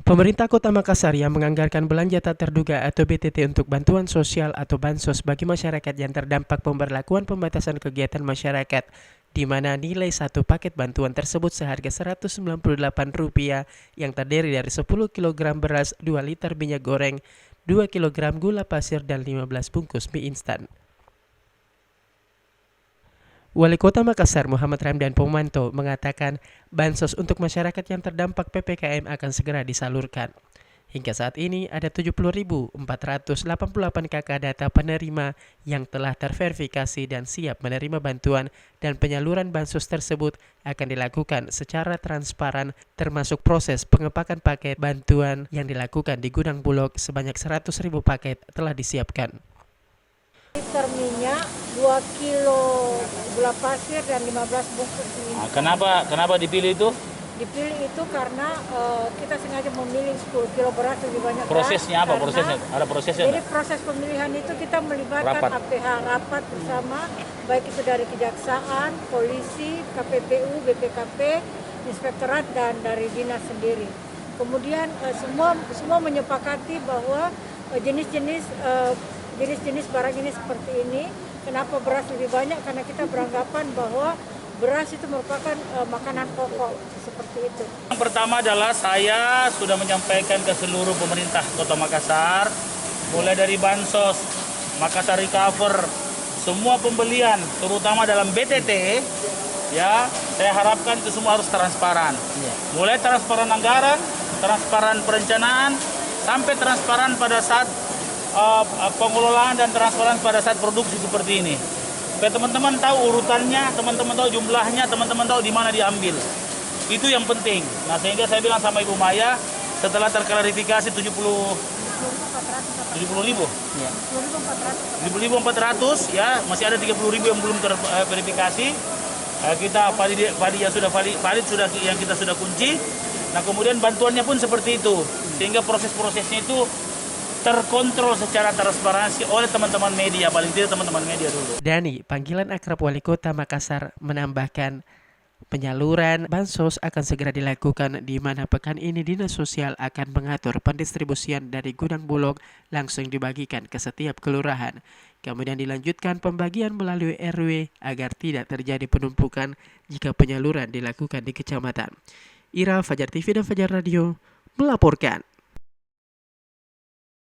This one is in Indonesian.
Pemerintah Kota Makassar yang menganggarkan belanja tak terduga atau BTT untuk bantuan sosial atau bansos bagi masyarakat yang terdampak pemberlakuan pembatasan kegiatan masyarakat, di mana nilai satu paket bantuan tersebut seharga Rp198 yang terdiri dari 10 kg beras, 2 liter minyak goreng, 2 kg gula pasir, dan 15 bungkus mie instan. Wali Kota Makassar Muhammad Ramdan Pomanto mengatakan bansos untuk masyarakat yang terdampak PPKM akan segera disalurkan. Hingga saat ini ada 70.488 KK data penerima yang telah terverifikasi dan siap menerima bantuan, dan penyaluran bansos tersebut akan dilakukan secara transparan termasuk proses pengepakan paket bantuan yang dilakukan di gudang Bulog sebanyak 100.000 paket telah disiapkan. Liter minyak, 2 kilo gula pasir, dan 15 bungkus mie. Kenapa dipilih itu? Dipilih itu karena kita sengaja memilih 10 kilo beras lebih banyak. Prosesnya apa? Prosesnya? Ada prosesnya? Jadi proses pemilihan itu kita melibatkan APH rapat bersama, baik itu dari Kejaksaan, Polisi, KPPU, BPKP, Inspektorat, dan dari Dinas sendiri. Kemudian semua menyepakati bahwa jenis-jenis barang ini seperti ini. Kenapa beras lebih banyak? Karena kita beranggapan bahwa beras itu merupakan makanan pokok, seperti itu. Yang pertama adalah saya sudah menyampaikan ke seluruh pemerintah Kota Makassar, mulai dari bansos, Makassar Recover, semua pembelian, terutama dalam BTT, ya, saya harapkan itu semua harus transparan. Mulai transparan anggaran, transparan perencanaan, sampai transparan pada saat pengelolaan dan transparan pada saat produksi seperti ini. Supaya teman-teman tahu urutannya, teman-teman tahu jumlahnya, teman-teman tahu di mana diambil. Itu yang penting. Nah, sehingga saya bilang sama Ibu Maya, setelah terklarifikasi 70.000 Ya. 70.400 ya, masih ada 30.000 yang belum terverifikasi. Kita padi yang sudah valid sudah yang kita sudah kunci. Nah, kemudian bantuannya pun seperti itu. Sehingga proses-prosesnya itu terkontrol secara transparansi oleh teman-teman media, paling tidak teman-teman media dulu. Dani, panggilan akrab Wali Kota Makassar, menambahkan penyaluran bansos akan segera dilakukan, di mana pekan ini Dinas Sosial akan mengatur pendistribusian dari gudang Bulog langsung dibagikan ke setiap kelurahan. Kemudian dilanjutkan pembagian melalui RW agar tidak terjadi penumpukan jika penyaluran dilakukan di kecamatan. Ira, Fajar TV dan Fajar Radio melaporkan.